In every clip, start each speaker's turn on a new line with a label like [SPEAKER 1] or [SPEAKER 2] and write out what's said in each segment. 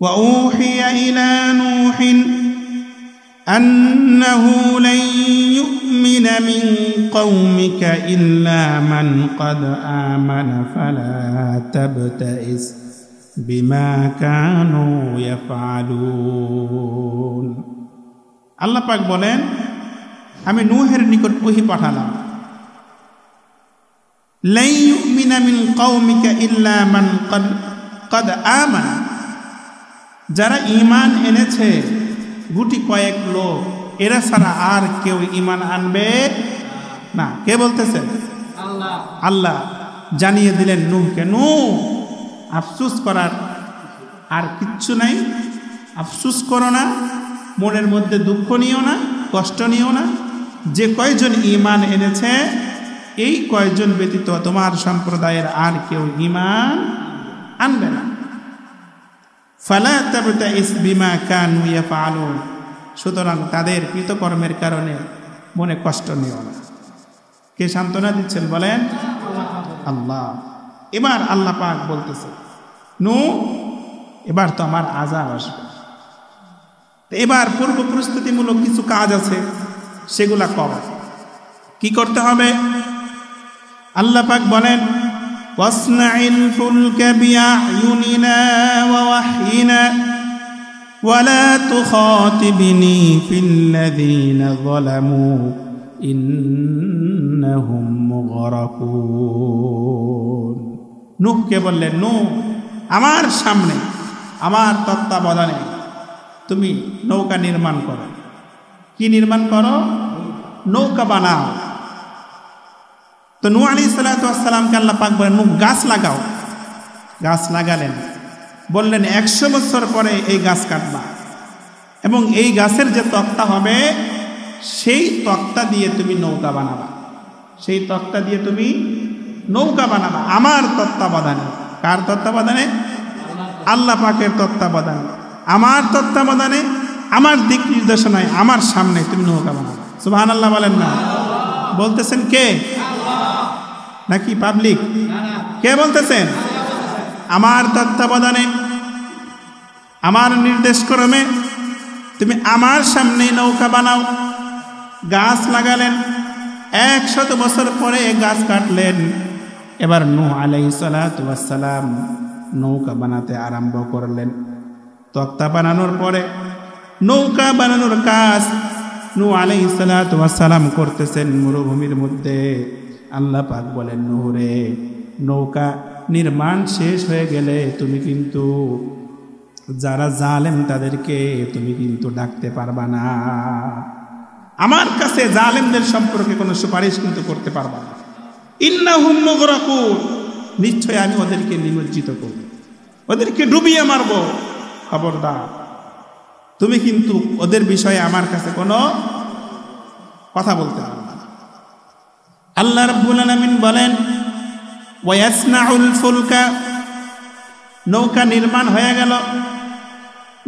[SPEAKER 1] وأوحي إلى نوح أنه لن يؤمن من قومك إلا من قد آمن فلا تبتئس بما كانوا يفعلون আল্লাহ পাক বলেন আমি নূহের নিকট ওহী পাঠালাম লা ইউমিনা মিন কওমিকা ইল্লা মান قد آمن যারা ঈমান এনেছে গুটি কয়েক লোক এরা ছাড়া আর কেউ ঈমান আনবে না কে বলতেছেন আল্লাহ আল্লাহ জানিয়ে দিলেন নূহকে নূহ আফসোস করার আর কিচ্ছু নাই আফসোস করো না মনের মধ্যে দুঃখ নিও না কষ্ট নিও না যে কয়জন ঈমান এনেছে এই কয়জন ব্যতীত তোমার সম্প্রদায়ের আর কেউ ঈমান আনবে না ফালা তাবতাইস বিমা কানু ইয়াফআলুন সুতরাং তাদের কৃতকর্মের কারণে মনে কষ্ট নিও না কে সান্ত্বনা দিচ্ছেন বলেন আল্লাহ এবার আল্লাহ পাক বলতেছে নূহ এবার তো আমার আযাব আসবে এবার পূর্ব প্রস্তুতিমূলক কিছু কাজ আছে সেগুলা করো কি করতে হবে আল্লাহ পাক বলেন ওয়াসনাইল ফুলকা বিআয়ুনিনা ওয়া ওয়াহয়িনা ওয়ালা তুখাতিবনি ফিল্লাযীনা যালামু ইন্নাহুম মুগরাকুন নূহকে বললেন নূহ আমার সামনে আমার তত্ত্বাবধানে তুমি নৌকা নির্মাণ করো কি নির্মাণ করো নৌকা বানাও তো নূহ আলাইহিস সালাতু ওয়াস সালামকে আল্লাহ পাক বলেন নূহ গাছ লাগাও গাছ লাগালেন বললেন 100 বছর পরে এই গাছ কাটবা এবং এই গাছের যে তক্তা হবে সেই তক্তা দিয়ে তুমি নৌকা বানাবা সেই তক্তা দিয়ে তুমি নৌকা বানাবা আমার তত্ত্বাবধানে কার তত্ত্বাবধানে আল্লাহ পাকের তত্ত্বাবধানে আমার তত্ত্বাবধানে আমার দিক নির্দেশনায় আমার সামনে তুমি নৌকা বানাবা সুবহানাল্লাহ বলেন না বলতেছেন কে নাকি পাবলিক কে বলতেছেন আমার তত্ত্বাবধানে আমার নির্দেশ ক্রমে তুমি আমার সামনে নৌকা বানাও গাছ লাগালেন 100 বছর পরে গাছ কাটলেন এবার নূহ আলাইহিস সালাতু ওয়াস সালাম নৌকা বানাতে আরম্ভ করলেন তক্তা বানানোর পরে নৌকা বানানোর কাজ নূহ আলাইহিস সালাতু ওয়াস সালাম করতেছেন মরুভূমির মধ্যে আল্লাহ পাক বলেন নূহ রে নৌকা নির্মাণ শেষ হয়ে গেলে তুমি কিন্তু যারা জালেম তাদেরকে তুমি কিন্তু ডাকতে পারবা না আমার কাছে জালেমদের সম্পর্কে কোনো সুপারিশ কিন্তু করতে পারবা না ইন্নাহুম মুগরাকুন নিশ্চয় আমি ওদেরকে নিমজ্জিত করব ওদেরকে ডুবিয়ে মারব খবরদার তুমি কিন্তু ওদের বিষয়ে আমার কাছে কোনো কথা বলতে পারবে না আল্লাহ রাব্বুল আলামিন বলেন ওয়ায়াসনাউল ফুলকা নৌকা নির্মাণ হয়ে গেল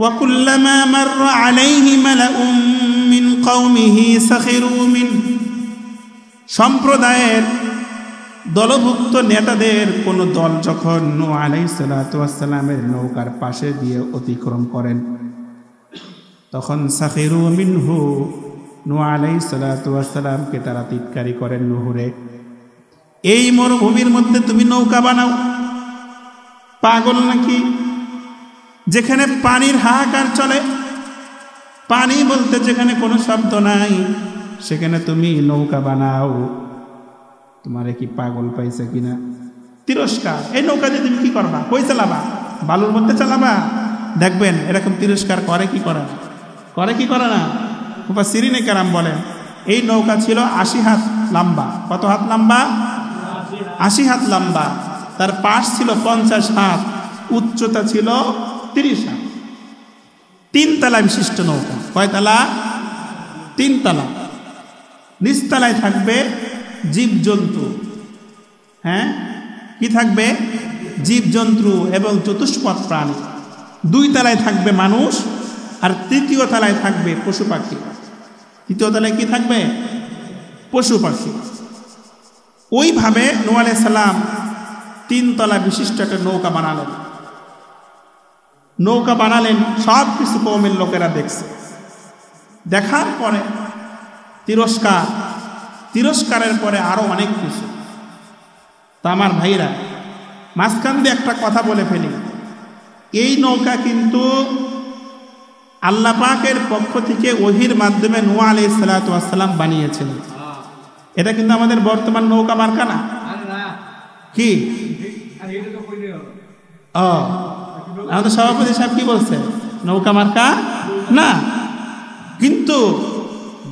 [SPEAKER 1] ওয়া কুল্লামা মাররা আলাইহি মালাউম মিন কওমিহি সাখিরু মিন সম্প্রদায়ের দলভুক্ত নেতাদের কোন দল যখন নূহ আলাইহিস সালাতু ওয়াস সালামের নৌকার পাশে দিয়ে অতিক্রম করেন তখন সাখিরু মিনহু নূহ আলাইহিস সালাতু ওয়াস সালামকে তারা টিটকারি করেন নূহ রে এই মরুভূমির মধ্যে তুমি নৌকা বানাও পাগল নাকি যেখানে পানির হাহাকার চলে পানি বলতে যেখানে কোনো শব্দ নাই সেখানে তুমি নৌকা বানাও তোমারে কি পাগল পাইছে কিনা তিরস্কার এই নৌকা দিয়ে তুমি কি করবা কই চালাবা বালুর মধ্যে চালাবা দেখবেন এরকম তিরস্কার করে কি করে না মুফাসসিরিনে কেরাম বলেন এই নৌকা ছিল 80 হাত লম্বা কত হাত লম্বা 80 হাত লম্বা তার পাশ ছিল 50 হাত উচ্চতা ছিল 30 হাত 3 তলা বিশিষ্ট নৌকা কয় তলা 3 তলা নিচতলায় থাকবে জীবজন্তু হ্যাঁ কি থাকবে জীবজন্তু এবং চতুষ্পদ প্রাণী 2 তলায় থাকবে মানুষ আর 3য় তলায় থাকবে পশু পাখি 3য় তলায় কি থাকবে পশু পাখি ওইভাবে নূহ আলাইহিস সালাম 3 তলা বিশিষ্ট একটা নৌকা বানালেন নৌকা বানালেন, সব কিছু কওমের লোকেরা দেখছে। দেখার পরে তিরস্কারের পরে আরো অনেক কিছু। তা আমার ভাইরা, মাঝখান দিয়ে একটা কথা বলে ফেলি, এই নৌকা কিন্তু আল্লাহ পাকের পক্ষ থেকে ওহির মাধ্যমে নূহ আলাইহিস সালাতু ওয়াস সালাম বানিয়েছিলেন। এটা কিন্তু আমাদের বর্তমান নৌকা মার্কা না কি? আমাদের সভাপতি সাহেব কি বলছে? নৌকা মার্কা না। কিন্তু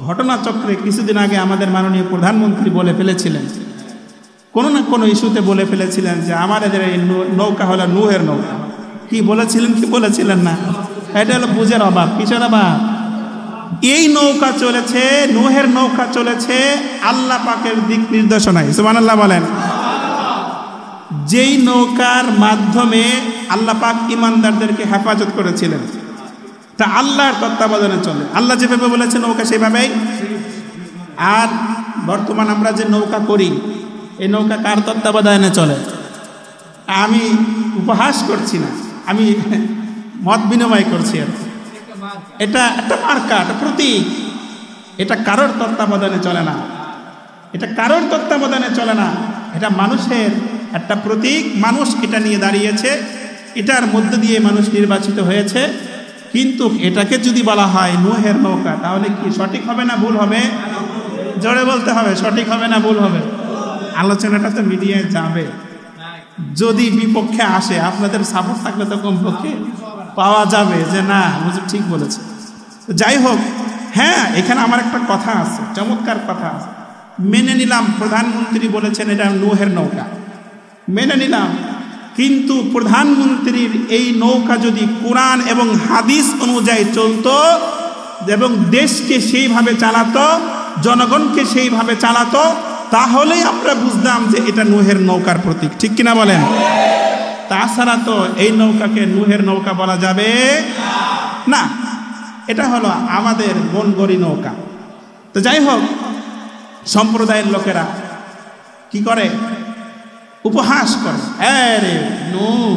[SPEAKER 1] ঘটনাচক্রে কিছুদিন আগে আমাদের মাননীয় প্রধানমন্ত্রী বলে ফেলেছিলেন, কোনো না কোনো ইস্যুতে বলে ফেলেছিলেন যে আমাদের এই নৌকা হলো নূহের নৌকা। কি বলেছিলেন না? এটা হলো বুঝের অভাব। কিসের অভাব? এই নৌকা চলেছে, নূহের নৌকা চলেছে আল্লাহ পাকের দিক নির্দেশনায়। সুবহানাল্লাহ বলেন। যেই নৌকার মাধ্যমে আল্লাহ পাক ইমানদারদেরকে হেফাজত করেছিলেন, তা আল্লাহর তত্ত্বাবধানে চলে। আল্লাহ যেভাবে বলেছে নৌকা সেভাবেই। আর বর্তমান আমরা যে নৌকা করি, এই নৌকা কার তত্ত্বাবধানে চলে? আমি উপহাস করছি না, আমি মত বিনিময় করছি। এটা একটা মার্কা, একটা প্রতীক। এটা কারোর তত্ত্বাবধানে চলে না, এটা কারোর তত্ত্বাবধানে চলে না। এটা মানুষের একটা প্রতীক। মানুষ এটা নিয়ে দাঁড়িয়েছে, এটার মধ্য দিয়ে মানুষ নির্বাচিত হয়েছে। কিন্তু এটাকে যদি বলা হয় নূহের নৌকা, তাহলে কি সঠিক হবে না ভুল হবে? জোরে বলতে হবে, সঠিক হবে না ভুল হবে? আলোচনাটা তো মিডিয়ায় যাবে। যদি বিপক্ষে আসে, আপনাদের সাপোর্ট থাকলে তো কমপক্ষে পাওয়া যাবে যে না মুজিব ঠিক বলেছে। যাই হোক, হ্যাঁ, এখানে আমার একটা কথা আছে, চমৎকার কথা আছে। মেনে নিলাম প্রধানমন্ত্রী বলেছেন এটা নূহের নৌকা, মেনে নিলাম। কিন্তু প্রধানমন্ত্রীর এই নৌকা যদি কোরআন এবং হাদিস অনুযায়ী চলতো এবং দেশকে সেইভাবে চালাতো, জনগণকে সেইভাবে চালাতো, তাহলেই আমরা বুঝতাম যে এটা নূহের নৌকার প্রতীক। ঠিক কিনা বলেন? তাছাড়া তো এই নৌকাকে নূহের নৌকা বলা যাবে না। এটা হলো আমাদের মন গড়ি নৌকা। তো যাই হোক, সম্প্রদায়ের লোকেরা কি করে? উপহাস করে, আরে নূহ,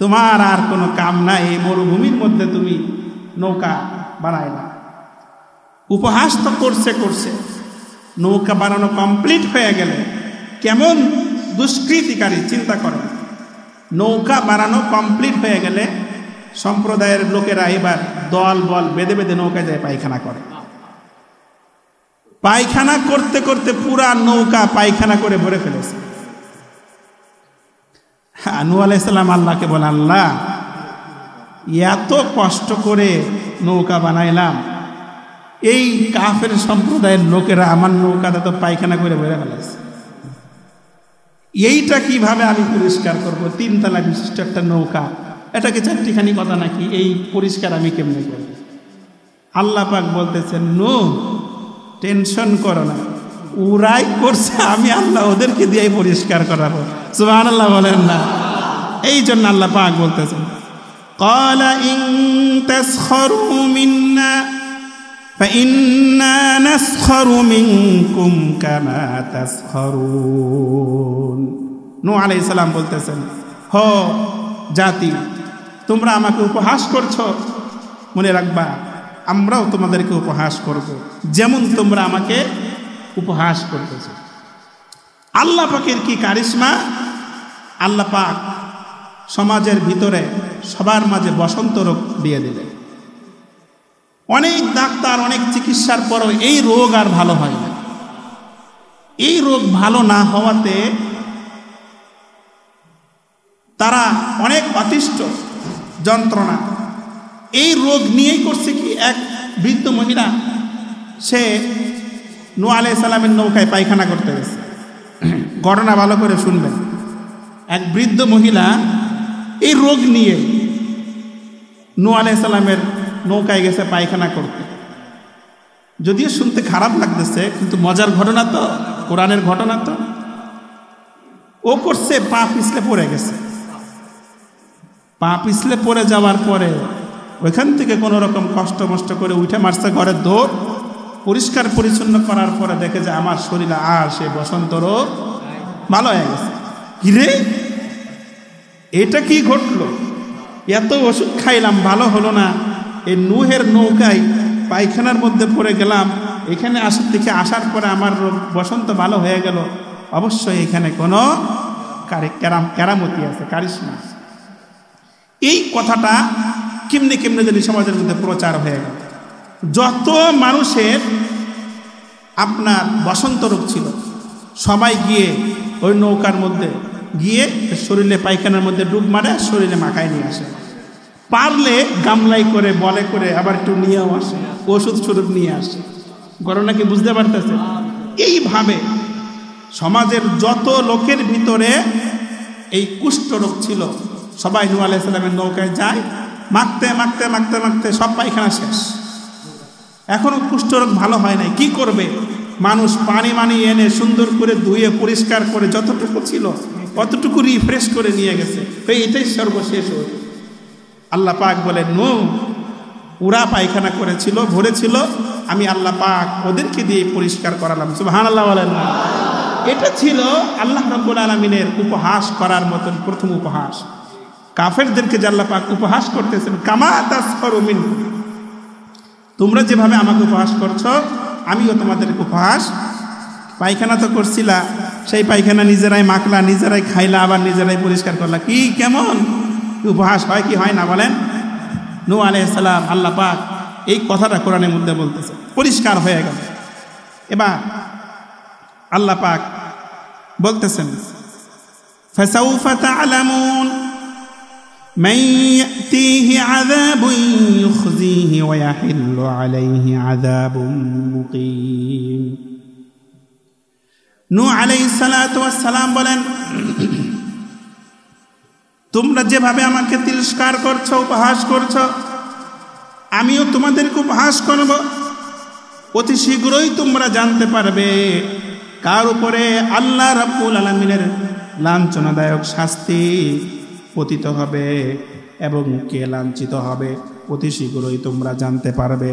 [SPEAKER 1] তোমার আর কোনো কাম নাই, এই মরুভূমির মধ্যে তুমি নৌকা বানাইলা। উপহাস তো করছে। নৌকা বানানো কমপ্লিট হয়ে গেলে কেমন দুষ্কৃতিকারী চিন্তা করে। নৌকা বানানো কমপ্লিট হয়ে গেলে সম্প্রদায়ের লোকেরা এবার দল বল বেঁধে বেঁধে নৌকায় যায় পায়খানা করে। পায়খানা করতে করতে পুরা নৌকা পায়খানা করে ভরে ফেলেছে। নূহ আলাইহিস সালাম আল্লাহকে বলে, আল্লাহ, এত কষ্ট করে নৌকা বানাইলাম, এই কাফের সম্প্রদায়ের লোকেরা আমার নৌকাটা তো পায়খানা করে বেড়ে ফেলেছে, এইটা কিভাবে আমি পরিষ্কার করব? 3 তলা বিশিষ্ট একটা নৌকা, এটাকে চারটিখানি কথা নাকি? এই পরিষ্কার আমি কেমনে করব? আল্লাহ পাক বলতেছেন, নূহ, টেনশন করো না, ওরাই করছে, আমি আল্লাহ ওদেরকে দিয়ে পরিষ্কার করাবো। সুবহানাল্লাহ বলেন না? এই জন্য আল্লাহ পাক বলতেছেন, ক্বালা ইন তাসখারু মিন্না فإنا نسخر منكم كما تسخرون। নূহ আলাইহিস সালাম বলতেছেন, হো জাতি, তোমরা আমাকে উপহাস করছো, মনে রাখবা আমরাও তোমাদেরকে উপহাস করব, যেমন তোমরা আমাকে উপহাস করতেছো। আল্লাহ পাকের কি কারিশমা! আল্লাহ পাক সমাজের ভিতরে সবার মাঝে বসন্ত রোগ দিয়ে দিলেন। অনেক ডাক্তার, অনেক চিকিৎসার পরও এই রোগ আর ভালো হয় না। এই রোগ ভালো না হওয়াতে তারা অনেক অতিষ্ঠ, যন্ত্রণা, এই রোগ নিয়েই করছে কি, এক বৃদ্ধ মহিলা, সে নূহ আলাইহিস সালামের নৌকায় পায়খানা করতে গেছে। ঘটনা ভালো করে শুনবেন। এক বৃদ্ধ মহিলা এই রোগ নিয়ে নূহ আলাইহিস সালামের নৌকায় গেছে পায়খানা করতে। যদিও শুনতে খারাপ লাগতেছে, কিন্তু মজার ঘটনা তো, কোরআনের ঘটনা তো। ও করছে, পা পিছলে পড়ে গেছে। পা পিছলে পড়ে যাওয়ার পরে ওইখান থেকে কোনো রকম কষ্ট মষ্ট করে উঠে মারছে ঘরের দৌড়। পরিষ্কার পরিচ্ছন্ন করার পরে দেখে যে আমার শরীরে আর সে বসন্ত রোগ ভালো হয়ে গেছে। কিরে, এটা কি ঘটলো? এত ওষুধ খাইলাম ভালো হলো না, এই নুহের নৌকায় পায়খানার মধ্যে পড়ে গেলাম, এখানে আসার পরে আমার বসন্ত ভালো হয়ে গেল, অবশ্যই এখানে কোনো কেরামতি আছে, কারিশমা। এই কথাটা কেমনে কেমনে যদি সমাজের মধ্যে প্রচার হয়ে গেল। যত মানুষের আপনার বসন্ত রোগ ছিল সবাই গিয়ে ওই নৌকার মধ্যে গিয়ে শরীরে পায়খানার মধ্যে ডুব মারে, শরীরে মাখায় নিয়ে আসে, পারলে গামলাই করে বলে করে আবার একটু নিয়েও আসে, ওষুধ স্বরূপ নিয়ে আসে। ঘটনা কি বুঝতে পারতেছে? এইভাবে সমাজের যত লোকের ভিতরে এই কুষ্ঠরোগ ছিল সবাই নূহ আলাইহিস সালামের নৌকায় যায়, মাখতে মাখতে মাখতে মাখতে সব পায়খানা শেষ। এখনো কুষ্ঠরোগ ভালো হয় নাই। কি করবে? মানুষ পানি এনে সুন্দর করে ধুয়ে পরিষ্কার করে যতটুকু ছিল অতটুকু রিফ্রেশ করে নিয়ে গেছে, এটাই সর্বশেষ। আল্লাহ পাক বলেন, নূহ ওরা পায়খানা করেছিল, ভরেছিল, আমি আল্লাহ পাক ওদেরকে দিয়ে পরিষ্কার করালাম। সুবহানাল্লাহ বলেন না? এটা ছিল আল্লাহ রাব্বুল আলামিনের উপহাস করার মতন প্রথম উপহাস। কাফেরদেরকে যে আল্লাহ পাক উপহাস করতেছেন, কামা তাসখারু মিনকুম, তোমরা যেভাবে আমাকে উপহাস করছো আমিও তোমাদের উপহাস। পায়খানা তো করছিলা, সেই পায়খানা নিজেরাই মাখলা, নিজেরাই খাইলা, আবার নিজেরাই পরিষ্কার করলা, কি কেমন উপহাস হয় কি হয় না বলেন? নূহ আলাইহিস সালাম আল্লাহ পাক এই কথাটা কোরআনের মধ্যে বলতেছে, পরিষ্কার হয়ে গেল। এবার আল্লাহ পাক বলতেছেন, ফাসাউফা তা'লামুন মান ইয়াতিহি আযাবুন ইউখযিহি ওয়া ইয়াহিল্লু আলাইহি আযাবুন মুকিম। নূহ আলাইহিস সালাতু ওয়াস সালাম বলেন, তোমরা যেভাবে আমাকে তিরস্কার করছো, উপহাস করছো, আমিও তোমাদেরকে উপহাস করব। অতি শীঘ্রই তোমরা জানতে পারবে কার উপরে আল্লাহ রাব্বুল আলামিনের লাঞ্ছনাদায়ক শাস্তি পতিত হবে এবং কে লাঞ্ছিত হবে, অতি শীঘ্রই তোমরা জানতে পারবে।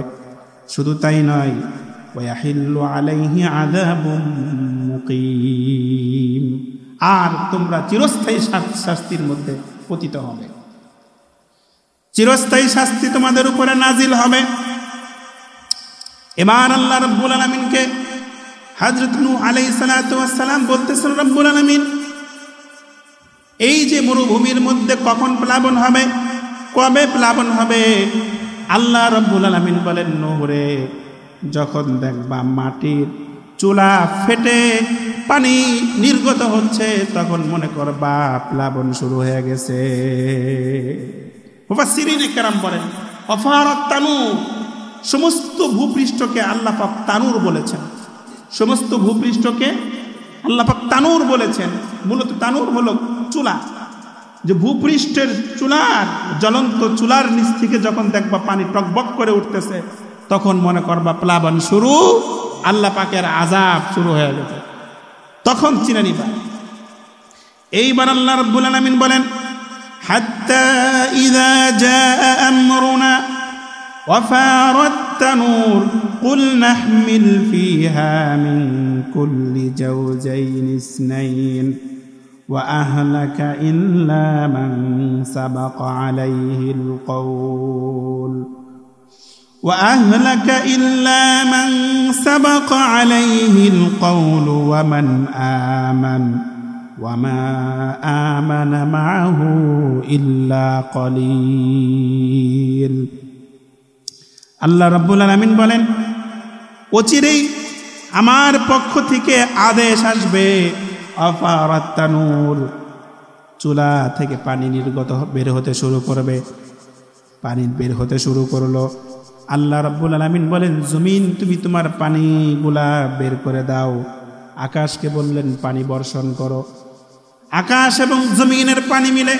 [SPEAKER 1] শুধু তাই নয়, ওয়াহিল্লু আলাইহি আযাবুম মুকিম, আর তোমরা চিরস্থায়ী শাস্তির মধ্যে পতিত হবে, চিরস্থায়ী শাস্তি তোমাদের উপরে নাজিল হবে। এবার আল্লাহ রাব্বুল আলামিনকে হযরত নূহ আলাইহিস সালাতু ওয়াস সালাম বলতেছেন, রাব্বুল আলামিন এই যে মরুভূমির মধ্যে কখন প্লাবন হবে, কবে প্লাবন হবে? আল্লাহ রাব্বুল আলামিন বলেন, নূহ রে, যখন দেখবা মাটির চুলা ফেটে পানি নির্গত হচ্ছে তখন মনে করবা প্লাবন শুরু হয়ে গেছে। মুফাসসিরিনে কেরাম বলেন, অফারাত তানুর, সমস্ত ভূপৃষ্ঠকে আল্লাহ পাক তানুর বলেছেন, সমস্ত ভূপৃষ্ঠকে আল্লাহ পাক তানুর বলেছেন। মূলত তানুর হলো চুলা, যে ভূপৃষ্ঠের চুলার জ্বলন্ত চুলার নিচ থেকে যখন দেখবা পানি টকবক করে উঠতেছে তখন মনে করবা প্লাবন শুরু, আল্লাহ পাকের আযাব শুরু হয়ে গেছে, তখন চিনে নিবা। এইবার আল্লাহ রাব্বুল আলামিন বলেন, হাত্তা ইযা জাআ আমরুনা ওয়া ফারাত তানুর কুল নাহমিল ফিহা মিন কুল্লি জাওজাইন ইসনাইন ওয়া আহলাকা ইল্লা মান সাবাকা আলাইহিল কওল وأهلك إلا من سبق عليه القول ومن آمن وما آمن معه إلا قليل। আল্লাহ রাব্বুল আলামিন বলেন, অচিরেই আমার পক্ষ থেকে আদেশ আসবে, আফারাত তানুর, চুলা থেকে পানি নির্গত বের হতে শুরু করবে। পানি বের হতে শুরু করলো, আল্লাহ রাব্বুল আলামিন বলেন, জমিন তুমি তোমার পানিগুলা বের করে দাও। আকাশকে বললেন পানি বর্ষণ করো। আকাশ এবং জমিনের পানি মিলে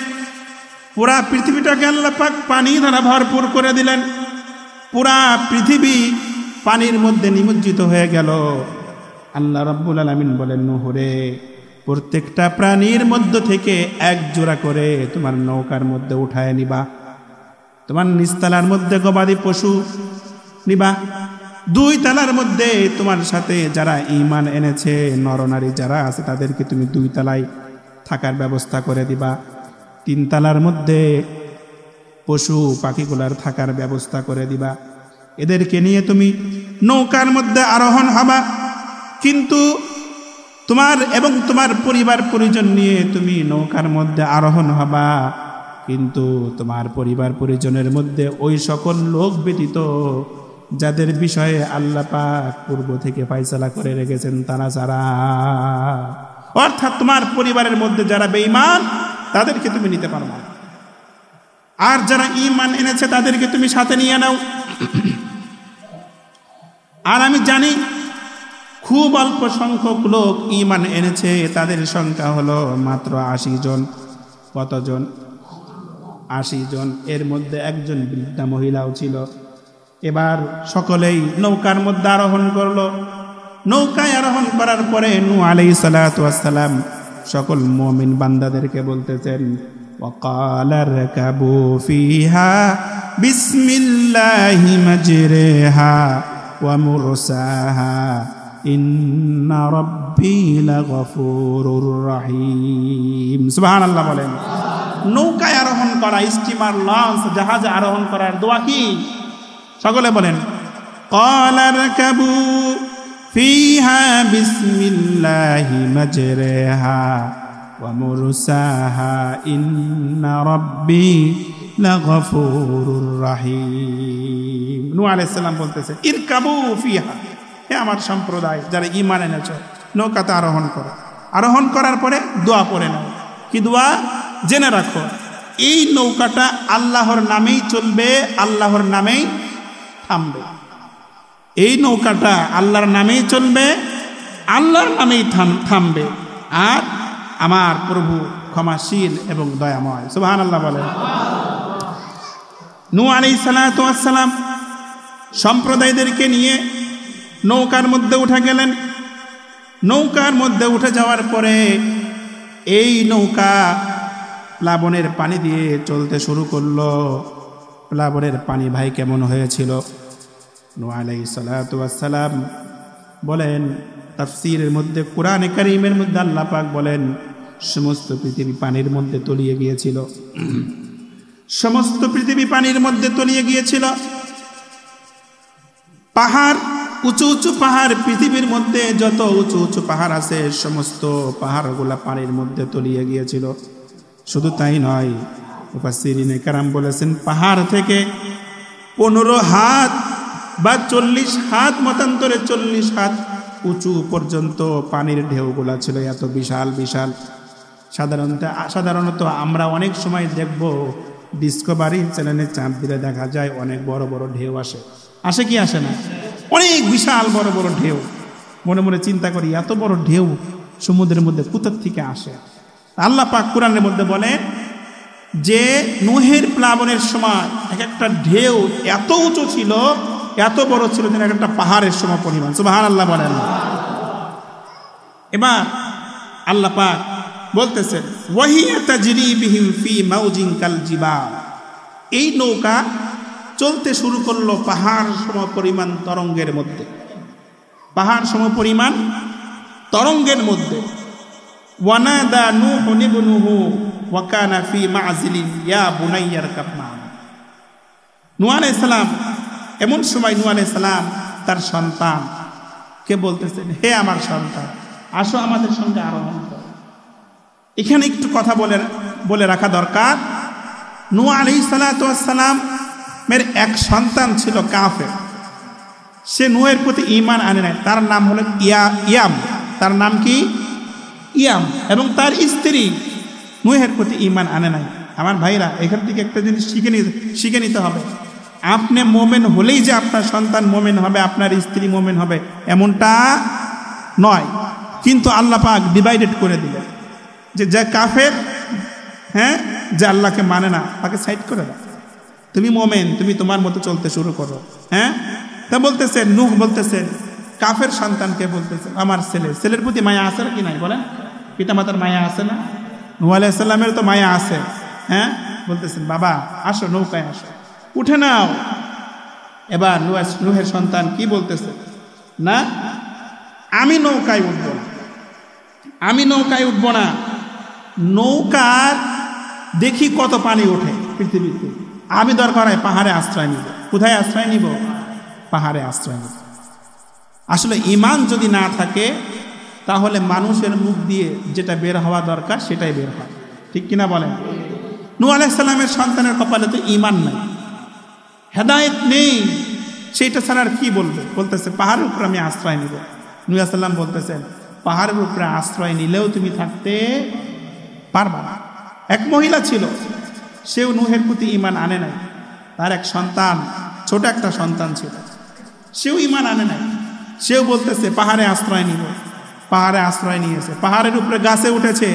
[SPEAKER 1] পুরা পৃথিবীটাকে আল্লাহ পাক পানি দ্বারা ভরপুর করে দিলেন। পুরা পৃথিবী পানির মধ্যে নিমজ্জিত হয়ে গেল। আল্লাহ রাব্বুল আলামিন বলেন, নূহ রে, প্রত্যেকটা প্রাণীর মধ্য থেকে এক জোড়া করে তোমার নৌকার মধ্যে উঠায় নিবা। তোমার নিচতলার মধ্যে গবাদি পশু নিবা, 2 তলার মধ্যে তোমার সাথে যারা ঈমান এনেছে নরনারী যারা আছে তাদেরকে তুমি 2 তলায় থাকার ব্যবস্থা করে দিবা। 3 তলার মধ্যে পশু পাখিগুলার থাকার ব্যবস্থা করে দিবা, এদেরকে নিয়ে তুমি নৌকার মধ্যে আরোহণ হবা। কিন্তু তোমার এবং তোমার পরিবার পরিজন নিয়ে তুমি নৌকার মধ্যে আরোহণ হবা, কিন্তু তোমার পরিবার পরিজনের মধ্যে ওই সকল লোক ব্যতীত যাদের বিষয়ে আল্লাহ পাক পূর্ব থেকে ফয়সালা করে রেখেছেন তারা ছাড়া। অর্থাৎ তোমার পরিবারের মধ্যে যারা বেঈমান তাদেরকে তুমি নিতে পারবে না, আর যারা ঈমান এনেছে তাদেরকে তুমি সাথে নিয়ে নাও। আর আমি জানি খুব অল্প সংখ্যক লোক ঈমান এনেছে, তাদের সংখ্যা হলো মাত্র 80 জন। কতজন? 80 জন। এর মধ্যে একজন বৃদ্ধা মহিলাও ছিল। এবার সকলেই নৌকার মধ্যে আরোহণ করলো। নৌকায় আরোহণ করার পরে নূহ আলাইহিস সালাতু ওয়াস সালাম সকল মুমিন বান্দাদেরকে বলতেছেন, ওয়াকালা রাকাবু ফিহা বিসমিল্লাহি মাজরিহা ওয়া মুরসাহা ইন্না রাব্বি লাগফুরুর রহিম। সুবহানাল্লাহ বলেন। নৌকায় আরোহণ করা, স্টিমার, লঞ্চ, জাহাজে আরোহণ করার দোয়া কি? সকলে বলেন, ক্বালা রাকাবু ফিহা বিসমিল্লাহি মাজরিহা ওয়া মুরসাহা ইন্না রাব্বি লাগফুরুর রহিম। নূহ আলাইহিস সালাম বলতেছে, ইরকাবু ফিহা, হে আমার সম্প্রদায় যারা ঈমান এনেছো, নৌকাতে আরোহণ করো। আরোহণ করার পরে দোয়া পড়ে নাও। কি দোয়া? জেনে রাখো, এই নৌকাটা আল্লাহর নামেই চলবে, আল্লাহর নামেই থামবে। এই নৌকাটা আল্লাহর নামেই চলবে, আল্লাহর নামেই থামবে। আর আমার প্রভু ক্ষমাশীল এবং দয়াময়। সুবহানাল্লাহ বলেন। নূহ আলাইহিস সালাতু ওয়াস সালাম সম্প্রদায়দেরকে নিয়ে নৌকার মধ্যে উঠে গেলেন। নৌকার মধ্যে উঠে যাওয়ার পরে এই নৌকা প্লাবনের পানি দিয়ে চলতে শুরু করলো। প্লাবনের পানি ভাই কেমন হয়েছিল? নূহ আলাইহিস সালাতু ওয়াস সালাম বলেন, তাফসীরের মধ্যে, কোরআনে কারীমের মধ্যে আল্লাহ পাক বলেন, সমস্ত পৃথিবী পানির মধ্যে তলিয়ে গিয়েছিল। সমস্ত পৃথিবী পানির মধ্যে তলিয়ে গিয়েছিল। পাহাড়, উঁচু উঁচু পাহাড়, পৃথিবীর মধ্যে যত উঁচু উঁচু পাহাড় আছে সমস্ত পাহাড়গুলা পানির মধ্যে তলিয়ে গিয়েছিল। শুধু তাই নয়, মুফাসসিরিনে কেরাম বলেছেন, পাহাড় থেকে 15 হাত বা 40 হাত, মতান্তরে 40 হাত উঁচু পর্যন্ত পানির ঢেউগুলা ছিল। এত বিশাল বিশাল। সাধারণত আমরা অনেক সময় দেখব ডিসকভারি চ্যানেলে চাপ দিলে দেখা যায় অনেক বড় বড় ঢেউ আসে। আসে কি আসে না? অনেক বিশাল বড় বড় ঢেউ। মনে মনে চিন্তা করি, এত বড় ঢেউ সমুদ্রের মধ্যে কোথা থেকে আসে? আল্লাহ পাক কোরআনের মধ্যে বলেন যে নূহের প্লাবনের সময় এক একটা ঢেউ এত উঁচু ছিল, এত বড় ছিল যেন একটা পাহাড়ের সম পরিমাণ। সুবহানাল্লাহ বলেন। এবার আল্লাহ পাক বলতেছেন, ওয়াহিয়া তাজরি বিহিম ফি মাউজিন কাল জিবাল। এই নৌকা চলতে শুরু করলো পাহাড় সম পরিমাণ তরঙ্গের মধ্যে। পাহাড় সম পরিমাণ তরঙ্গের মধ্যে। ওয়ানাদা নূহু ইবনুহু ওয়া কানা ফি মা'জিলিন ইয়া বুনাইয়া ইরকাব মা'না। নূহ আলাইহিস সালাম, এমন সময় নূহ আলাইহিস সালাম তার সন্তান কে বলতেছেন, হে আমার সন্তান, আসো আমাদের সঙ্গে আরোহণ করো। এখানে একটু কথা বলে রাখা দরকার। নূহ আলাইহিস সালাতু ওয়াস সালাম এর এক সন্তান ছিল কাফের। সে নূহের প্রতি ঈমান আনে নাই। তার নাম হলো ইয়াম। তার নাম কি? ইয়াম। এবং তার স্ত্রী নূহের প্রতি ঈমান আনে নাই। আমার ভাইরা, এখান থেকে একটা জিনিস শিখে নিতে হবে। আপনি মোমেন হলেই যে আপনার সন্তান মোমেন হবে, আপনার স্ত্রী মোমেন হবে, এমনটা নয়। কিন্তু আল্লাহ পাক ডিভাইডেড করে দিলেন যে কাফের, হ্যাঁ, যে আল্লাহকে মানে না, তাকে সাইড করে দাও। তুমি মোমেন, তুমি তোমার মতো চলতে শুরু করো। হ্যাঁ, তা বলতেছেন, নূহ বলতেছেন, কাফের সন্তানকে বলতেছেন, আমার ছেলের প্রতি মায়া আছে কি নাই বলেন? পিতামাতার মায়া আছে না? নূহ আলাইহিস সালামের তো মায়া আছে। হ্যাঁ, বলতেছেন, বাবা আসো, নৌকায় আসো, উঠে নাও। এবার নূহের সন্তান কি বলতেছে? না, আমি নৌকায় উঠব না, আমি নৌকায় উঠব না। নৌকার দেখি কত পানি ওঠে পৃথিবীতে, আমি দরকার হয় পাহাড়ে আশ্রয় নিব। কোথায় আশ্রয় নিব? পাহাড়ে আশ্রয় নিব। আসলে ঈমান যদি না থাকে তাহলে মানুষের মুখ দিয়ে যেটা বের হওয়া দরকার সেটাই বের হয়, ঠিক কিনা বলেন? নূহ আলাইহিস সালামের সন্তানের কপালে তো ঈমান নাই, হেদায়েত নেই, সেটা ছাড়া আর কি বলবে? বলতেছে পাহাড়ের উপর আমি আশ্রয় নিব। নূহ আলাইহিস সালাম বলতেছেন পাহাড়ের উপরে আশ্রয় নিলেও তুমি থাকতে পারবা না। এক মহিলা ছিল, সেও নূহের প্রতি ঈমান আনে নাই। তার এক সন্তান, ছোট একটা সন্তান ছিল, সেও ঈমান আনে নাই। সেও বলতেছে পাহাড়ে আশ্রয় নিব। পাহাড়ে আশ্রয় নিয়েছে, পাহাড়ের উপরে গাছে উঠেছে।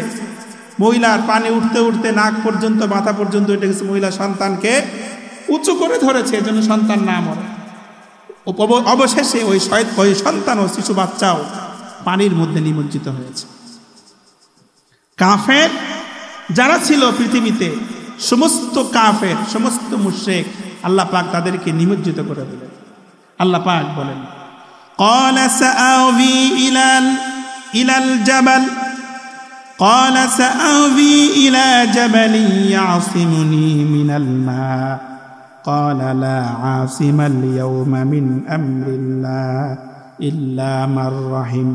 [SPEAKER 1] মহিলার পানি উঠতে উঠতে নাক পর্যন্ত, মাথা পর্যন্ত উঠে গেছে। মহিলা সন্তানকে উঁচু করে ধরেছে যেন সন্তান না মরে। অবশেষে ওই সন্তান ও শিশু বাচ্চাও পানির মধ্যে নিমজ্জিত হয়েছে। কাফের যারা ছিল পৃথিবীতে, সমস্ত কাফের, সমস্ত মুশরিক, আল্লাহ পাক তাদেরকে নিমজ্জিত করে দিলেন। আল্লাহ পাক বলেন قال سآوي إلى الجبل قال سآوي إلى جبل يعصمني من الماء قال لا عاصم اليوم من أمر الله إلا من رحم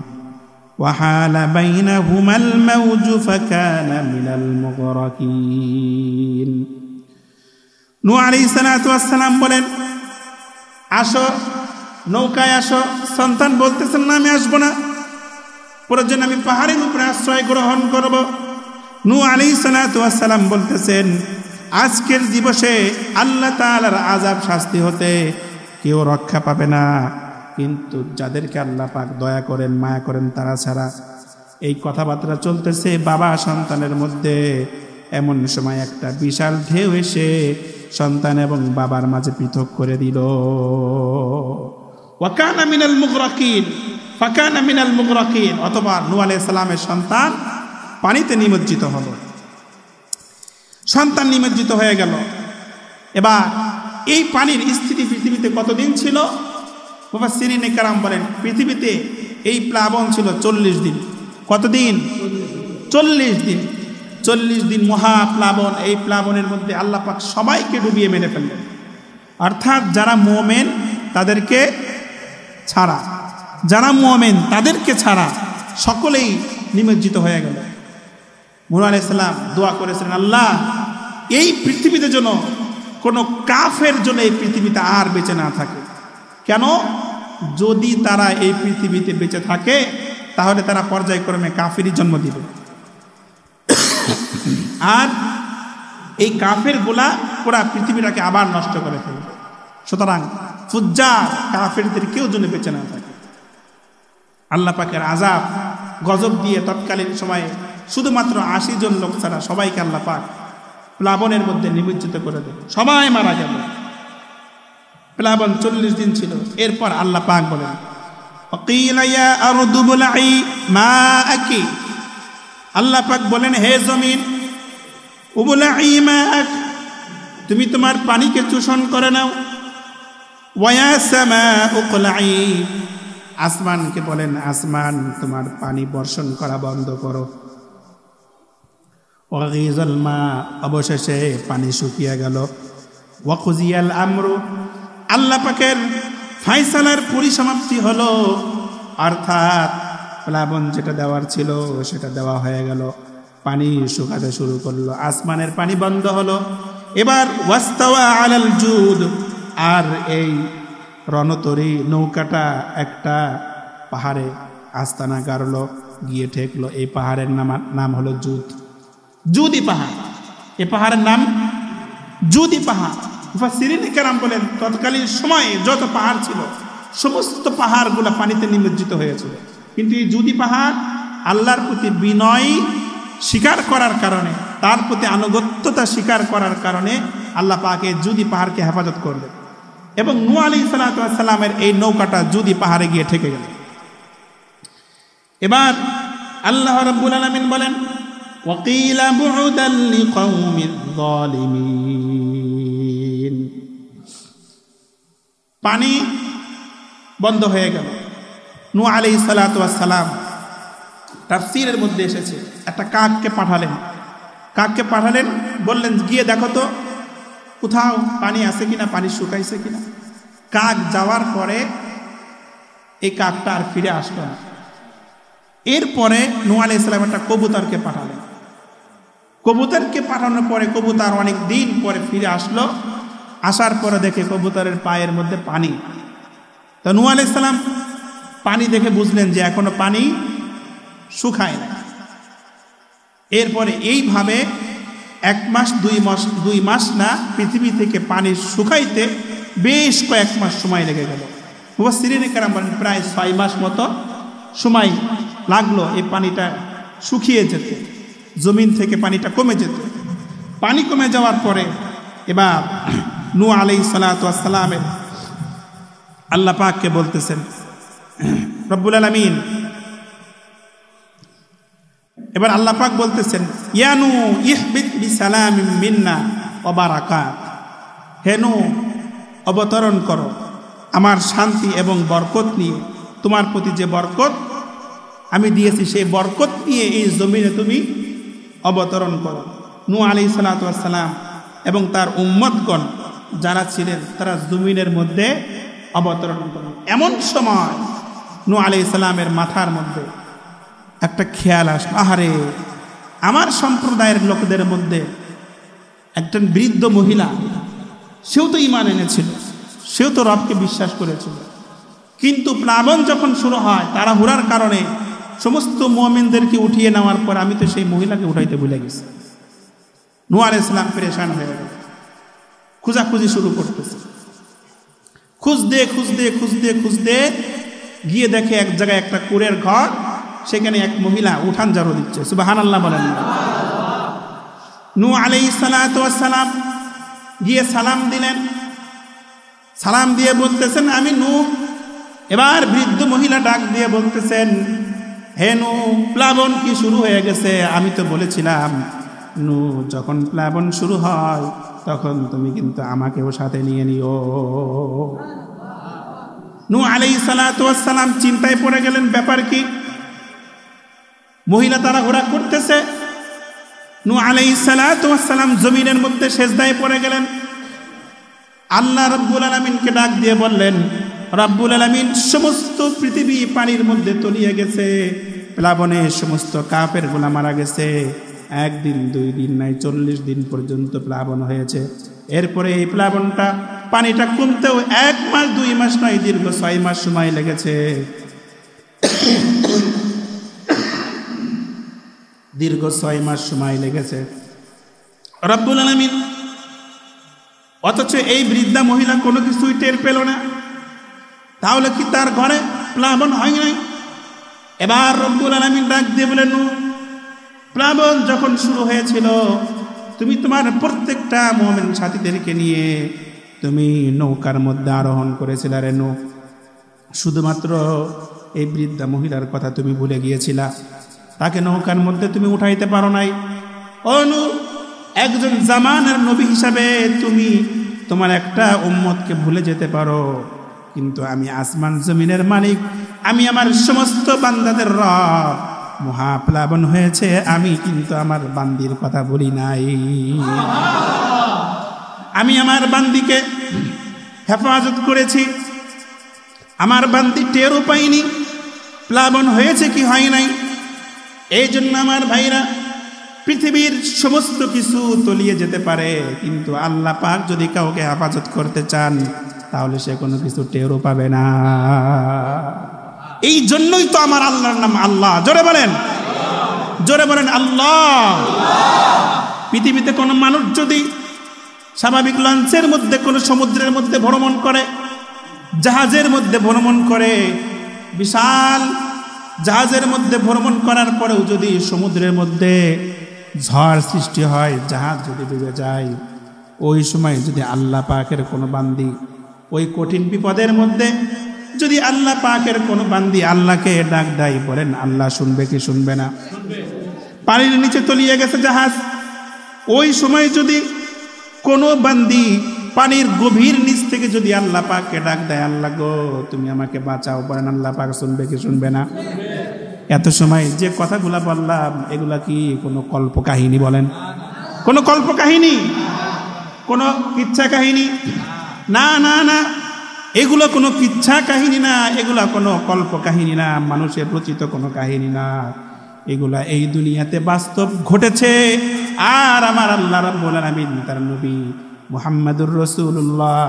[SPEAKER 1] وحال بينهما الموج فكان من المغرقين। নূহ আলাইহিস সালাতু ওয়াস সালাম বলেন আসো নৌকায় আসো। সন্তান বলতেছেন না আমি আসবো না, প্রয়োজন আমি পাহাড়ের উপরে আশ্রয় গ্রহণ করব। নূহ আলাইহিস সালাতু ওয়াস সালাম বলতেছেন আজকের দিবসে আল্লাহ তাআলার আযাব শাস্তি হতে কেউ রক্ষা পাবে না, কিন্তু যাদেরকে আল্লাহ পাক দয়া করেন, মায়া করেন তারা ছাড়া। এই কথাবার্তা চলতেছে বাবা সন্তানের মধ্যে। এমন সময় একটা বিশাল ঢেউ এসে সন্তান এবং বাবার মাঝে পৃথক করে দিল। ওয়াকানা মিনাল মুগরাকিন, ফাকানা মিনাল মুগরাকিন। অথবা নূহ আলাইহিস সালামের সন্তান পানিতে নিমজ্জিত হলো। সন্তান নিমজ্জিত হয়ে গেল। এবার এই পানির স্থিতি পৃথিবীতে কতদিন ছিল? মুফাসসিরিনে কেরাম বলেন পৃথিবীতে এই প্লাবন ছিল 40 দিন। কতদিন? 40 দিন। 40 দিন মহাপ্লাবন। এই প্লাবনের মধ্যে আল্লাহ পাক সবাইকে ডুবিয়ে মেরে ফেললেন, অর্থাৎ যারা মুমিন তাদেরকে ছাড়া, যারা মুমিন তাদেরকে ছাড়া সকলেই নিমজ্জিত হয়ে গেল। নূহ আলাইহিস সালাম দোয়া করেছিলেন আল্লাহ এই পৃথিবীতে যেন কোনো কাফের জন্য এই পৃথিবীতে আর বেঁচে না থাকে। কেন? যদি তারা এই পৃথিবীতে বেঁচে থাকে তাহলে তারা পর্যায়ক্রমে কাফেরই জন্ম দিবে, আর এই কাফের গুলা পুরা পৃথিবীটাকে আবার নষ্ট করে ফেলবে। সুতরাং ফুজ্জার কাফেরদের কেউ যেন বেঁচে না থাকে। আল্লাহ পাকের আযাব গজব দিয়ে তৎকালীন সময়ে শুধুমাত্র 80 জন লোক ছাড়া সবাইকে আল্লাহ পাক প্লাবনের মধ্যে নিমজ্জিত করে দেন, সবাই মারা গেল। প্লাবন 40 দিন ছিল। এরপর আল্লাহ পাক বলেন ওয়াকিলা ইয়া আরদু বুলঈ মাআকি, আল্লাহ পাক বলেন হে জমিন উবলঈ মাআক, তুমি তোমার পানিকে চূষণ করে নাও। ওয়া সামাউ উকলঈ, আসমানকে বলেন আসমান তোমার পানি বর্ষণ করা বন্ধ করো। ওয়াগীজাল মা, অবশেষে পানি শুকিয়ে গেল। ওয়াকুজিয়াল আমরু, আল্লাহ পাকের ফায়সালার পরিসমাপ্তি হলো, অর্থাৎ প্লাবন যেটা দেওয়ার ছিল সেটা দেওয়া হয়ে গেল। পানি শুকাতে শুরু করলো, আসমানের পানি বন্ধ হলো। এবার ওয়াস্তাওয়া আলাল জুদ, আর এই রণতরী নৌকাটা একটা পাহাড়ে আস্তানা গাড়লো, গিয়ে ঠেকলো। এই পাহাড়ের নাম হলো জুদ, জুদি পাহাড়। এই পাহাড়ের নাম জুদি পাহাড়। মুফাসসিরিনে কেরাম বলেন তৎকালীন সময়ে যত পাহাড় ছিল সমস্ত পাহাড়গুলো পানিতে নিমজ্জিত হয়েছিল, কিন্তু এই জুদি পাহাড় আল্লাহর প্রতি বিনয় স্বীকার করার কারণে, তার প্রতি আনুগত্যতা স্বীকার করার কারণে আল্লাহ পাক এই জুদি পাহাড়কে হেফাজত করলেন। এবং নূহ আলাইহিস সালামের এই নৌকাটা জুদি পাহাড়ে গিয়ে ঠেকে গেল। এবার আল্লাহ রাব্বুল আলামিন বলেন ওয়াকিলা বুউদাল লিকাউমিয যালিমিন, পানি বন্ধ হয়ে গেল। নূহ আলাইহিস সালাম তাফসীরের মধ্যে এসেছে একটা কাককে পাঠালেন। কাককে পাঠালেন, বললেন গিয়ে দেখো তো কোথাও পানি আছে কিনা, পানি শুকাইছে কিনা। কাক যাওয়ার পরে এই কাকটা আর ফিরে আসলো না। এরপরে নূহ আলাইহিস সালাম একটা কবুতরকে পাঠালেন। কবুতরকে পাঠানোর পরে কবুতর অনেক দিন পরে ফিরে আসলো। আসার পরে দেখে কবুতরের পায়ের মধ্যে পানি। তো নূহ আলাইহিস সালাম পানি দেখে বুঝলেন যে এখনো পানি শুকায় না। এরপরে এইভাবে 1 মাস 2 মাস না, পৃথিবী থেকে পানি শুকাইতে বেশ কয়েক মাস সময় লেগে গেল। মুফাসসিরিনে কেরাম বলেন প্রায় 6 মাস মতো সময় লাগলো এই পানিটা শুকিয়ে যেতে, জমিন থেকে পানিটা কমে যেত। পানি কমে যাওয়ার পরে এবার নূহ আলাইহিস সালাতু ওয়াস সালামের আল্লাহ পাককে বলতেছেন, রব্বুল আলামিন এবার আল্লাহ পাক বলতেছেন, ইয়া নূহ ইহবিত বিসালামিন মিন্না ওয়া বারাকাত। হে নূহ, অবতরণ করো আমার শান্তি এবং বরকত নিয়ে। তোমার প্রতি যে বরকত আমি দিয়েছি সেই বরকত নিয়ে এই জমিনে তুমি অবতরণ করো। নূহ আলাইহিস সালাতু ওয়াস সালাম এবং তার উম্মতগণ যারা ছিলেন তারা জমিনের মধ্যে অবতরণ করেন। এমন সময় নূহ আলাইহিস সালামের মাথার মধ্যে একটা খেয়াল আসলো, আহারে আমার সম্প্রদায়ের লোকদের মধ্যে একজন বৃদ্ধ মহিলা, সেও তো ঈমান এনেছিল, সেও তো রবকে বিশ্বাস করেছিল, কিন্তু প্লাবন যখন শুরু হয় তাড়াহুড়ার কারণে সমস্ত মুমিনদেরকে উঠিয়ে নেওয়ার পর আমি তো সেই মহিলাকে উঠাইতে ভুলে গেছি। নূহ আলাইহিস সালাম পেরেশান হয়ে গেল, খোঁজাখুঁজি শুরু করতেছে। খুঁজতে গিয়ে দেখে এক জায়গায় একটা কুড়ের ঘর, সেখানে এক মহিলা উঠান ঝাড়ু দিচ্ছে। সুবহানাল্লাহ বলেন। নূহ আলাইহিস সালাতু ওয়াস সালাম গিয়ে সালাম দিলেন। সালাম দিয়ে বলতেছেন, আমি নূহ। এবার বৃদ্ধ মহিলা ডাক দিয়ে বলতেছেন, হে নূহ, প্লাবন কি শুরু হয়ে গেছে? আমি তো বলেছিলাম নূহ, যখন প্লাবন শুরু হয় তখন তুমি কিন্তু আমাকেও সাথে নিয়ে নিও। নূহ আলাইহিস সালাতু ওয়াস সালাম চিন্তায় পড়ে গেলেন, ব্যাপার কি? মহিলা তাড়াহুড়া করতেছে। নূহ আলাইহিস সালাতু ওয়াস সালাম জমিনের মধ্যে সেজদায় পড়ে গেলেন। আল্লাহ রাব্বুল আলামিনকে ডাক দিয়ে বললেন, রাব্বুল আলামিন, সমস্ত পৃথিবী পানির মধ্যে তলিয়ে গেছে, প্লাবনে সমস্ত কাফেরগুলো মারা গেছে। 1 দিন 2 দিন নাই, 40 দিন পর্যন্ত প্লাবন হয়েছে। এরপরে এই প্লাবনটা পানিটা কমতেও 1 মাস 2 মাস নয়, দীর্ঘ 6 মাস সময় লেগেছে। দীর্ঘ 6 মাস সময় লেগেছে রব্বুল আলামিন। অথচ এই বৃদ্ধা মহিলা কোনো কিছুই টের পেল না। তাহলে কি তার ঘরে প্লাবন হয় নাই? এবার রব্বুল আলামিন ডাক দিয়ে বলেন, নূহ, প্লাবন যখন শুরু হয়েছিল তুমি তোমার প্রত্যেকটা মুমিন সাথীদেরকে নিয়ে তুমি নৌকার মধ্যে আরোহণ করেছিলে। রে নূহ, শুধুমাত্র এই বৃদ্ধা মহিলার কথা তুমি ভুলে গিয়েছিলা, তাকে নৌকার মধ্যে তুমি উঠাইতে পারো নাই। ও নূহ, একজন জামানের নবী হিসাবে তুমি তোমার একটা উম্মতকে ভুলে যেতে পারো, কিন্তু আমি আসমান জমিনের মালিক, আমি আমার সমস্ত বান্দাদের রব। মহাপ্লাবন হয়েছে, আমি কিন্তু আমার বান্দির কথা বলি নাই। আমি আমার বান্দিকে হেফাজত করেছি, আমার বান্দি টেরও পাইনি প্লাবন হয়েছে কি হয় নাই। এই জন্য আমার ভাইরা, পৃথিবীর সমস্ত কিছু তলিয়ে যেতে পারে, কিন্তু আল্লাহ পাক যদি কাউকে হেফাজত করতে চান তাহলে সে কোনো কিছু টেরও পাবে না। এই জন্যই তো আমার আল্লাহর নাম আল্লাহ। জোরে বলেন, জোরে বলেন আল্লাহ। পৃথিবীতে কোনো মানুষ যদি স্বাভাবিক লঞ্চের মধ্যে, কোনো সমুদ্রের মধ্যে ভ্রমণ করে, জাহাজের মধ্যে ভ্রমণ করে, বিশাল জাহাজের মধ্যে ভ্রমণ করার পরেও যদি সমুদ্রের মধ্যে ঝড় সৃষ্টি হয়, জাহাজ যদি ডুবে যায়, ওই সময় যদি আল্লাহ পাকের কোনো বান্দি ওই কঠিন বিপদের মধ্যে যদি আল্লাহ পাকের কোনো বান্দি আল্লাহকে ডাক দেয়, বলেন আল্লাহ শুনবে কি শুনবে না? পানির নিচে তলিয়ে গেছে জাহাজ, ওই সময় যদি কোনো বান্দি পানির গভীর নিচ থেকে যদি আল্লাহ পাককে ডাক দেয়, আল্লাহ গো তুমি আমাকে বাঁচাও, বলেন আল্লাহ পাক শুনবে কি শুনবে না? এত সময় যে কথাগুলা বললাম এগুলা কি কোনো কল্প কাহিনী? বলেন, কোনো কল্প কাহিনী? কোনো কিচ্ছা কাহিনী না, না না, এগুলো কোনো কিচ্ছা কাহিনী না, এগুলা কোনো কল্প কাহিনী না, মানুষের রচিত কোনো কাহিনী না, এগুলা এই দুনিয়াতে বাস্তব ঘটেছে। আর আমার আল্লাহ রাব্বুল আলামিন তার নবী মুহাম্মদুর রাসূলুল্লাহ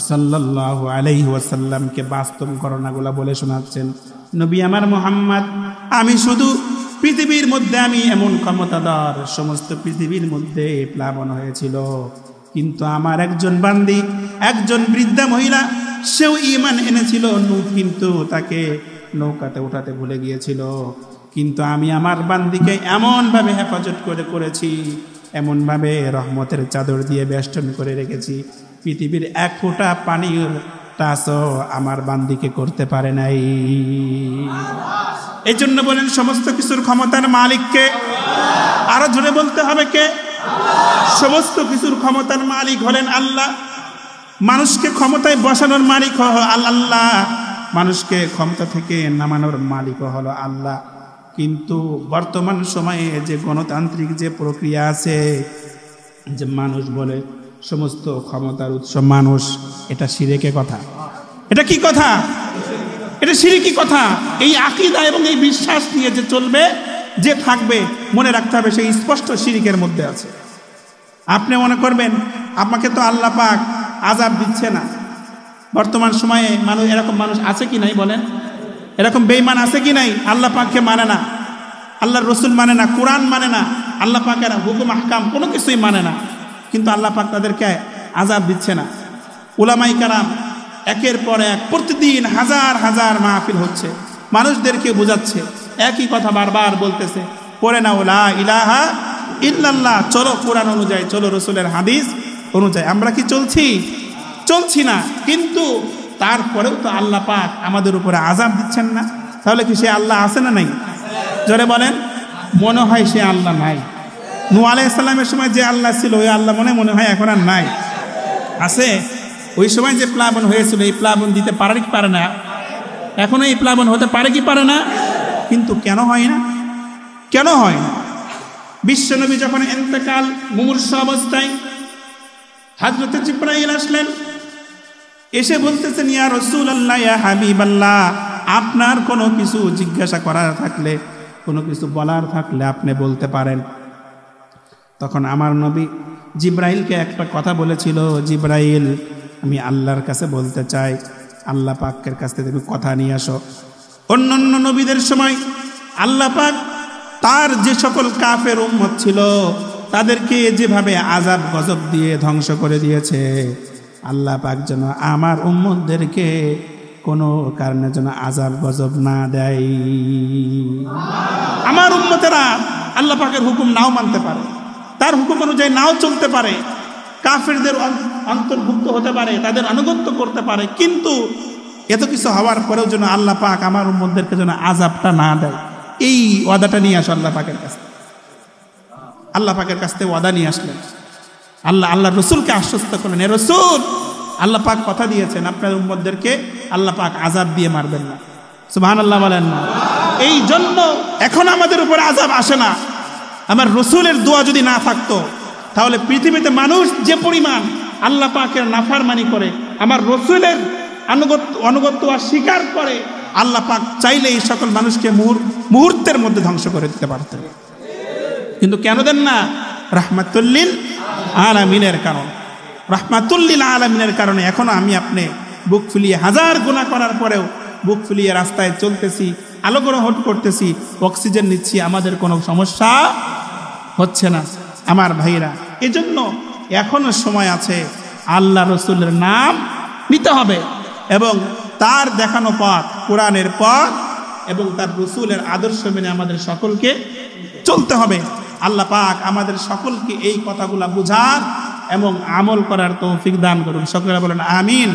[SPEAKER 1] সাল্লাল্লাহু আলাইহি ওয়াসাল্লামকে বাস্তব ঘটনাগুলা বলে শোনাচ্ছেন। নবী আমার মুহাম্মদ, আমি শুধু পৃথিবীর মধ্যে আমি এমন ক্ষমতাধর, সমস্ত পৃথিবীর মধ্যে প্লাবন হয়েছিল, কিন্তু আমার একজন বান্দি, একজন বৃদ্ধা মহিলা, সেও ঈমান এনেছিল, নূহ কিন্তু তাকে নৌকাতে উঠাতে ভুলে গিয়েছিল, কিন্তু আমি আমার বান্দিকে এমনভাবে হেফাজত করেছি, এমনভাবে রহমতের চাদর দিয়ে বেষ্টন করে রেখেছি, পৃথিবীর এক ফোঁটা পানির টাচও আমার বান্দিকে করতে পারে নাই। এই জন্য বলেন সমস্ত কিছুর ক্ষমতার মালিককে, আরো জোরে বলতে হবে কে? সমস্ত কিছুর ক্ষমতার মালিক হলেন আল্লাহ। মানুষকে ক্ষমতায় বসানোর মালিক আল্লাহ, মানুষকে ক্ষমতা থেকে নামানোর মালিক হলো আল্লাহ। কিন্তু বর্তমান সময়ে যে গণতান্ত্রিক যে প্রক্রিয়া আছে, যে মানুষ বলে সমস্ত ক্ষমতার উৎস মানুষ, এটা শিরকে কথা। এটা কি কথা? এটা শিরকি কথা। এই আকীদা এবং এই বিশ্বাস নিয়ে যে চলবে, যে থাকবে, মনে রাখতে হবে সেই স্পষ্ট শিরকের মধ্যে আছে। আপনি মনে করবেন আপনাকে তো আল্লাহ পাক আযাব দিচ্ছে না। বর্তমান সময়ে মানুষ, এরকম মানুষ আছে কি নাই বলেন? এরকম বেঈমান আছে কি নাই? আল্লাহ পাককে মানে না, আল্লাহর রসুল মানে না, কোরআন মানে না, আল্লাহ পাকের হুকুম আহকাম কোনো কিছুই মানে না, কিন্তু আল্লাহ পাক তাদেরকে আযাব দিচ্ছে না। উলামায়ে কেরাম একের পর এক প্রতিদিন হাজার হাজার মাহফিল হচ্ছে, মানুষদেরকে বোঝাচ্ছে, একই কথা বারবার বলতেছে, পড়ে নাও লা ইলাহা ইল্লাল্লাহ, চলো কোরআন অনুযায়ী, চলো রসুলের হাদিস অনুযায়ী। আমরা কি চলছি? চলছি না। কিন্তু তারপরেও তো আল্লাহ পাক আমাদের উপরে আযাব দিচ্ছেন না। তাহলে কি সে আল্লাহ আছে না নাই? জোরে বলেন। মনে হয় সে আল্লাহ নাই। নূহ আলাইহিস সালামের সময় যে আল্লাহ ছিল, ওই আল্লাহ মনে হয় এখন আর নাই। আছে? ওই সময় যে প্লাবন হয়েছিল, এই প্লাবন দিতে পারে কি পারে না? এখনো এই প্লাবন হতে পারে কি পারে না? কিন্তু কেন হয় না? কেন হয় না? বিশ্বনবী যখন ইন্তেকাল, মুমূর্ষ অবস্থায় হযরত জিবরাইল আসলেন, এসে বলতেছেন, ইয়া রাসূলুল্লাহ, ইয়া হাবিবাল্লাহ, আপনার কোনো কিছু জিজ্ঞাসা করার থাকলে, কোনো কিছু বলার থাকলে আপনি বলতে পারেন। তখন আমার নবী জিবরাইলকে একটা কথা বলেছিল, জিবরাইল, আমি আল্লাহর কাছে বলতে চাই, আল্লাহ পাকের কাছ থেকে তুমি কথা নিয়ে আসো। অন্যান্য নবীদের সময় আল্লাহ পাক তার যে সকল কাফের উম্মত ছিল, তাদেরকে যেভাবে আযাব গজব দিয়ে ধ্বংস করে দিয়েছে, আল্লাহ পাক যেন আমার উম্মতদেরকে কোনো কারণে যেন আযাব গজব না দেয়। আমার উম্মতেরা আল্লাহ পাকের হুকুম নাও মানতে পারে, তার হুকুম অনুযায়ী নাও চলতে পারে, কাফেরদের অন্তর্ভুক্ত হতে পারে, তাদের আনুগত্য করতে পারে, কিন্তু এত কিছু হওয়ার পরেও যেন আল্লাহ পাক আমার উম্মতদেরকে যেন আযাবটা না দেয়, এই ওয়াদাটা নিয়ে আসো আল্লাহ পাকের কাছে। আল্লাহ পাকের কাছ থেকে ওয়াদা নিয়ে আসলেন। আল্লাহ রসুলকে আশ্বস্ত করলেন, এ রসুল, আল্লাহ পাক কথা দিয়েছেন আপনার উম্মতদেরকে আল্লাহ পাক আযাব দিয়ে মারবেন না। সুবহানাল্লাহ বলেন না? এই জন্য এখন আমাদের উপর আযাব আসে না। আমার রসুলের দোয়া যদি না থাকতো, তাহলে পৃথিবীতে মানুষ যে পরিমাণ আল্লাহ পাকের নাফরমানি করে, আমার রসুলের আনুগত্য অস্বীকার করে, আল্লাহ পাক চাইলে এই সকল মানুষকে মুহূর্তের মধ্যে ধ্বংস করে দিতে পারতেন। কিন্তু কেন দেন না? রাহমাতুল্লিল আলামিনের কারণ। রাহমাতুল্লিল আলামিনের কারণে এখনো আমি আপনি বুক ফুলিয়ে, হাজার গুনাহ করার পরেও বুক ফুলিয়ে রাস্তায় চলতেছি, আলো গ্রহণ করতেছি, অক্সিজেন নিচ্ছি, আমাদের কোনো সমস্যা হচ্ছে না। আমার ভাইরা, এজন্য এখনো সময় আছে, আল্লাহ রসুলের নাম নিতে হবে এবং তার দেখানো পথ, কোরআনের পথ এবং তার রসুলের আদর্শ মেনে আমাদের সকলকে চলতে হবে। আল্লাহ পাক আমাদের সকলকে এই কথাগুলা বুঝার এবং আমল করার তৌফিক দান করুন। সকলে বলেন আমিন।